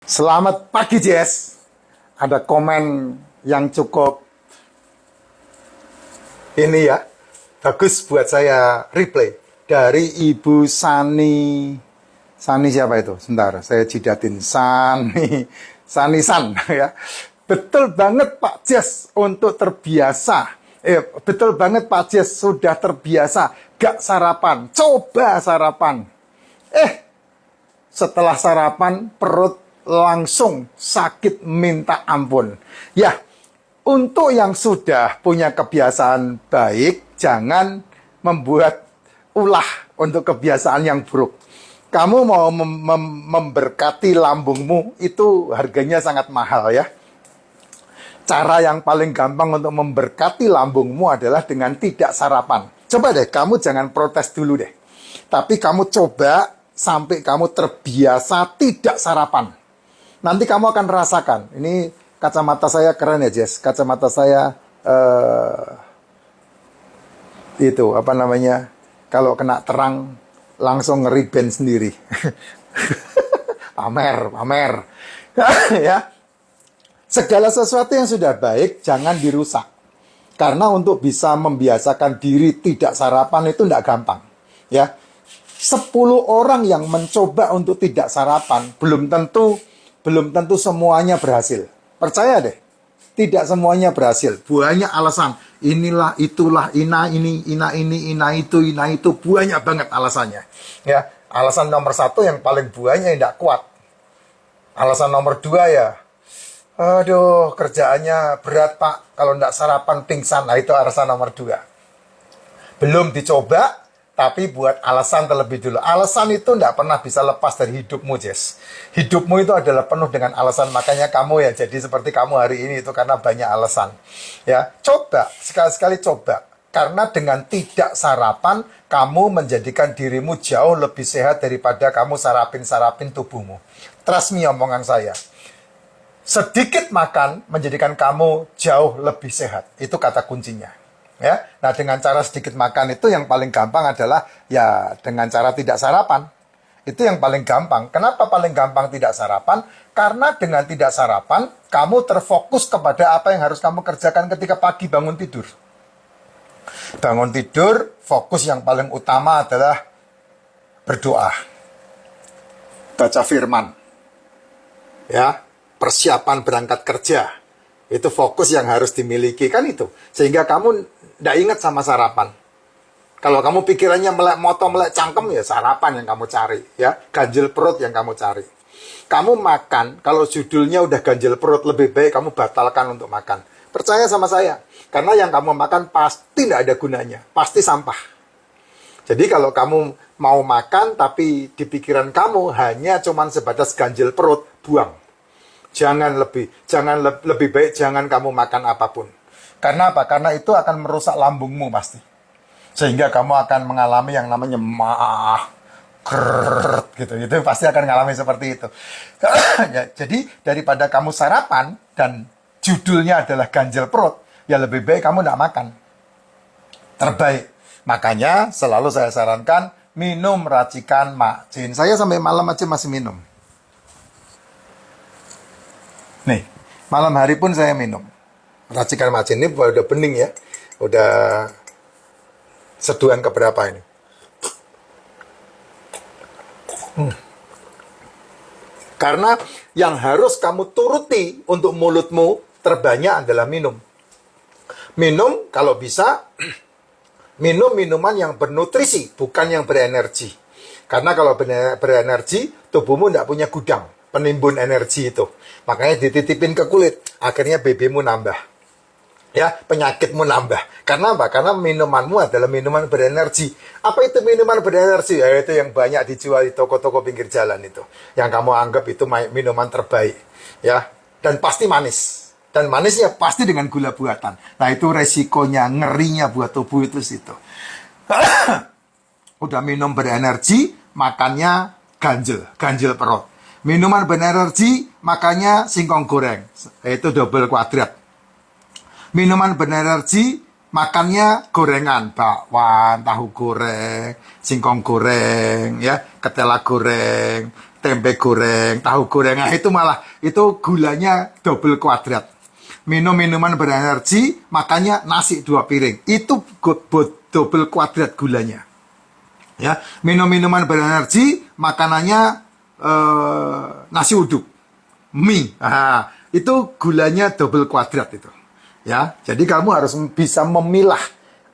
Selamat pagi, Jess. Ada komen yang cukup ini ya, bagus buat saya replay dari Ibu Sani. Sani siapa itu? Sebentar, saya jidatin. Sani San ya. Betul banget Pak Jess untuk terbiasa. Betul banget Pak Jess sudah terbiasa gak sarapan. Coba sarapan. Setelah sarapan perut langsung sakit minta ampun. Ya, untuk yang sudah punya kebiasaan baik, jangan membuat ulah untuk kebiasaan yang buruk. Kamu mau memberkati lambungmu, itu harganya sangat mahal ya. Cara yang paling gampang untuk memberkati lambungmu adalah dengan tidak sarapan. Coba deh, kamu jangan protes dulu deh. Tapi kamu coba sampai kamu terbiasa tidak sarapan. Nanti kamu akan rasakan. Ini kacamata saya keren ya, Jess. Kacamata saya itu apa namanya? Kalau kena terang langsung ngeriben sendiri. pamer. Ya. Segala sesuatu yang sudah baik jangan dirusak. Karena untuk bisa membiasakan diri tidak sarapan itu tidak gampang. Ya. 10 orang yang mencoba untuk tidak sarapan belum tentu semuanya berhasil. Percaya deh, tidak semuanya berhasil. Banyak alasan. Inilah, itulah, ina itu, banyak banget alasannya. Ya, alasan nomor 1 yang paling banyak yang tidak kuat. Alasan nomor 2 ya, aduh kerjaannya berat Pak, kalau tidak sarapan pingsan. Nah itu alasan nomor 2. Belum dicoba, tapi buat alasan terlebih dulu. Alasan itu tidak pernah bisa lepas dari hidupmu, Jess. Hidupmu itu adalah penuh dengan alasan. Makanya kamu ya jadi seperti kamu hari ini itu karena banyak alasan. Ya, coba, sekali-sekali coba. Karena dengan tidak sarapan, kamu menjadikan dirimu jauh lebih sehat daripada kamu sarapin tubuhmu. Trust me omongan saya. Sedikit makan menjadikan kamu jauh lebih sehat. Itu kata kuncinya. Ya, nah dengan cara sedikit makan itu yang paling gampang adalah ya dengan cara tidak sarapan. Itu yang paling gampang. Kenapa paling gampang tidak sarapan? Karena dengan tidak sarapan, kamu terfokus kepada apa yang harus kamu kerjakan ketika pagi bangun tidur. Bangun tidur, fokus yang paling utama adalah berdoa. Baca firman. Ya, persiapan berangkat kerja. Itu fokus yang harus dimiliki, kan itu. Sehingga kamu tidak ingat sama sarapan. Kalau kamu pikirannya melek cangkem, ya sarapan yang kamu cari. Ya, ganjil perut yang kamu cari. Kamu makan, kalau judulnya udah ganjil perut, lebih baik kamu batalkan untuk makan. Percaya sama saya. Karena yang kamu makan pasti tidak ada gunanya. Pasti sampah. Jadi kalau kamu mau makan, tapi di pikiran kamu hanya cuman sebatas ganjil perut, buang. Jangan lebih baik jangan kamu makan apapun. Karena apa? Karena itu akan merusak lambungmu pasti. Sehingga kamu akan mengalami yang namanya gitu. Itu pasti akan mengalami seperti itu. Ya, jadi daripada kamu sarapan dan judulnya adalah ganjil perut, ya lebih baik kamu tidak makan. Terbaik. Makanya selalu saya sarankan minum racikan macin. Saya sampai malam aja masih minum. Nih, malam hari pun saya minum. Racikan macin ini udah bening ya. Udah seduhan keberapa ini. Karena yang harus kamu turuti untuk mulutmu terbanyak adalah minum. Minum kalau bisa, minum minuman yang bernutrisi, bukan yang berenergi. Karena kalau berenergi, tubuhmu tidak punya gudang penimbun energi itu. Makanya dititipin ke kulit. Akhirnya BB-mu nambah. Ya, penyakitmu nambah. Karena apa? Karena minumanmu adalah minuman berenergi. Apa itu minuman berenergi? Ya, itu yang banyak dijual di toko-toko pinggir jalan itu. Yang kamu anggap itu minuman terbaik. Ya, dan pasti manis. Dan manisnya pasti dengan gula buatan. Nah, itu resikonya, ngerinya buat tubuh itu situ. Udah minum berenergi, makannya ganjil perut. Minuman berenergi, makannya singkong goreng. Itu double kuadrat. Minuman berenergi, makannya gorengan. Bakwan, tahu goreng, singkong goreng, ya, ketela goreng, tempe goreng, tahu goreng, nah itu malah, itu gulanya double kuadrat. Minum minuman berenergi, makanya nasi 2 piring. Itu double kuadrat gulanya. Ya, minum minuman berenergi, makanannya nasi uduk, mie. Nah, itu gulanya double kuadrat itu. Ya, jadi kamu harus bisa memilah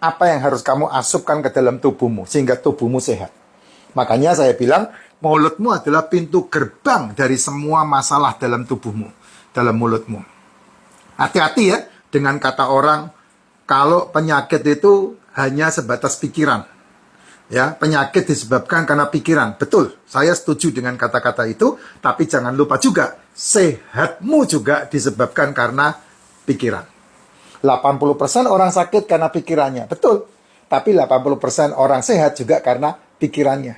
apa yang harus kamu asupkan ke dalam tubuhmu sehingga tubuhmu sehat. Makanya saya bilang mulutmu adalah pintu gerbang dari semua masalah dalam tubuhmu, dalam mulutmu. Hati-hati ya dengan kata orang kalau penyakit itu hanya sebatas pikiran. Ya, penyakit disebabkan karena pikiran. Betul, saya setuju dengan kata-kata itu, tapi jangan lupa juga sehatmu juga disebabkan karena pikiran. 80% orang sakit karena pikirannya, betul. Tapi 80% orang sehat juga karena pikirannya.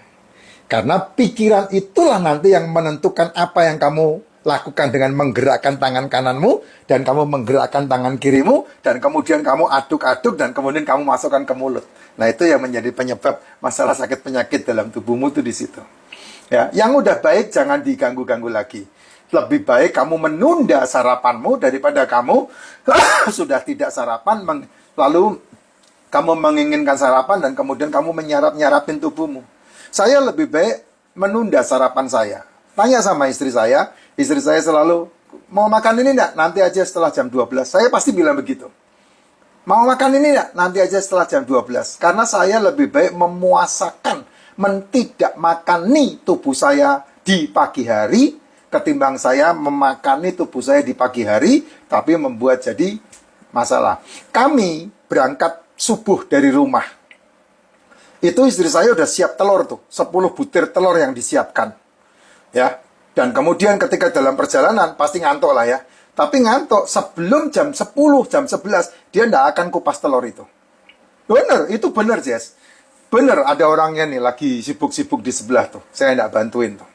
Karena pikiran itulah nanti yang menentukan apa yang kamu lakukan dengan menggerakkan tangan kananmu, dan kamu menggerakkan tangan kirimu, dan kemudian kamu aduk-aduk, dan kemudian kamu masukkan ke mulut. Nah, itu yang menjadi penyebab masalah sakit penyakit dalam tubuhmu itu di situ. Ya, yang udah baik jangan diganggu-ganggu lagi. Lebih baik kamu menunda sarapanmu daripada kamu sudah tidak sarapan, lalu kamu menginginkan sarapan dan kemudian kamu menyarap-nyarapin tubuhmu. Saya lebih baik menunda sarapan saya. Tanya sama istri saya selalu, mau makan ini enggak? Nanti aja setelah jam 12. Saya pasti bilang begitu. Mau makan ini enggak? Nanti aja setelah jam 12. Karena saya lebih baik memuasakan, tidak makani tubuh saya di pagi hari, ketimbang saya memakani tubuh saya di pagi hari, tapi membuat jadi masalah. Kami berangkat subuh dari rumah. Itu istri saya udah siap telur tuh, 10 butir telur yang disiapkan. Ya, dan kemudian ketika dalam perjalanan, pasti ngantuk lah ya. Tapi ngantuk, sebelum jam 10, jam 11, dia nggak akan kupas telur itu. Bener, itu bener, Jess. Bener, ada orangnya nih lagi sibuk-sibuk di sebelah tuh. Saya nggak bantuin tuh.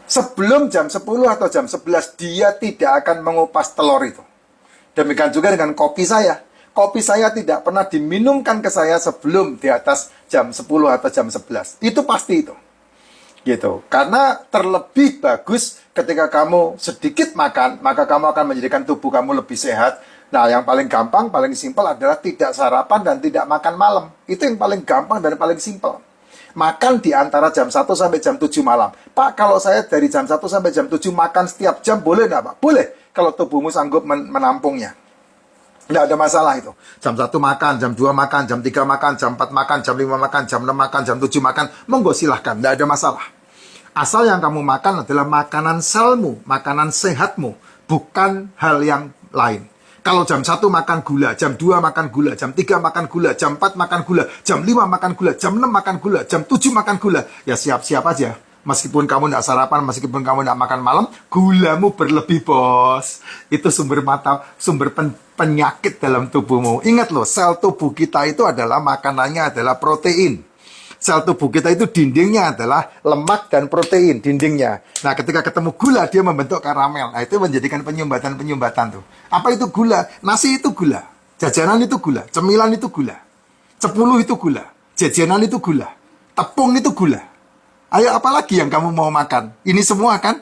Sebelum jam 10 atau jam 11, dia tidak akan mengupas telur itu. Demikian juga dengan kopi saya. Kopi saya tidak pernah diminumkan ke saya sebelum di atas jam 10 atau jam 11. Itu pasti itu. Gitu. Karena terlebih bagus ketika kamu sedikit makan, maka kamu akan menjadikan tubuh kamu lebih sehat. Nah, yang paling gampang, paling simpel adalah tidak sarapan dan tidak makan malam. Itu yang paling gampang dan paling simpel. Makan di antara jam 1 sampai jam 7 malam. Pak, kalau saya dari jam 1 sampai jam 7 makan setiap jam, boleh nggak, Pak? Boleh, kalau tubuhmu sanggup menampungnya. Nggak ada masalah itu. Jam 1 makan, jam 2 makan, jam 3 makan, jam 4 makan, jam 5 makan, jam 6 makan, jam 7 makan. Monggo silahkan, nggak ada masalah. Asal yang kamu makan adalah makanan selmu, makanan sehatmu, bukan hal yang lain. Kalau jam 1 makan gula, jam 2 makan gula, jam 3 makan gula, jam 4 makan gula, jam 5 makan gula, jam 6 makan gula, jam 7 makan gula, ya siap-siap aja. Meskipun kamu tidak sarapan, meskipun kamu tidak makan malam, gulamu berlebih, bos. Itu sumber penyakit dalam tubuhmu. Ingat loh, sel tubuh kita itu adalah makanannya adalah protein. Sel tubuh kita itu dindingnya adalah lemak dan protein, dindingnya. Nah, ketika ketemu gula, dia membentuk karamel. Nah, itu menjadikan penyumbatan-penyumbatan tuh. Apa itu gula? Nasi itu gula. Jajanan itu gula. Cemilan itu gula. Cepuluh itu gula. Jajanan itu gula. Tepung itu gula. Ayo, apalagi yang kamu mau makan? Ini semua kan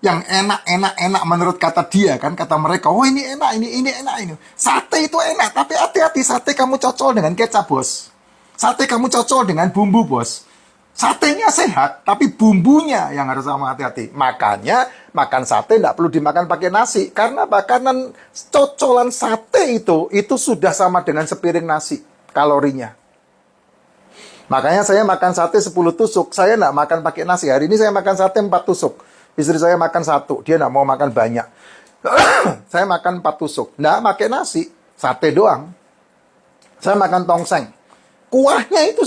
yang enak menurut kata dia kan, kata mereka, oh ini enak, ini enak, ini. Sate itu enak, tapi hati-hati, sate kamu cocol dengan kecap, bos. Sate kamu cocol dengan bumbu, bos. Satenya sehat, tapi bumbunya yang harus sama hati-hati. Makanya, makan sate tidak perlu dimakan pakai nasi. Karena makanan cocolan sate itu sudah sama dengan sepiring nasi, kalorinya. Makanya saya makan sate 10 tusuk, saya tidak makan pakai nasi. Hari ini saya makan sate 4 tusuk. Istri saya makan 1, dia tidak mau makan banyak. Saya makan 4 tusuk. Tidak pakai nasi, sate doang. Saya makan tongseng. Kuahnya itu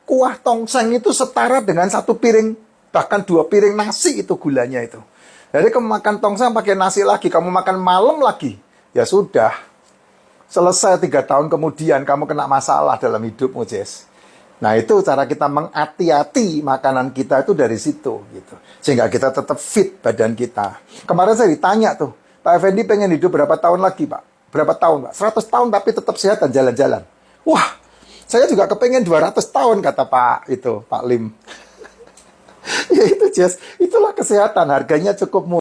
kuah tongseng itu setara dengan 1 piring, bahkan 2 piring nasi itu gulanya itu. Jadi kamu makan tongseng pakai nasi lagi, kamu makan malam lagi, ya sudah. Selesai 3 tahun kemudian kamu kena masalah dalam hidupmu, Jess. Nah, itu cara kita menghati-hati makanan kita itu dari situ, gitu. Sehingga kita tetap fit badan kita. Kemarin saya ditanya tuh, Pak Effendi pengen hidup berapa tahun lagi, Pak? Berapa tahun, Pak? 100 tahun tapi tetap sehat dan jalan-jalan. Wah, saya juga kepengen 200 tahun, kata Pak Lim. Ya itu Jess, itulah kesehatan, harganya cukup murah.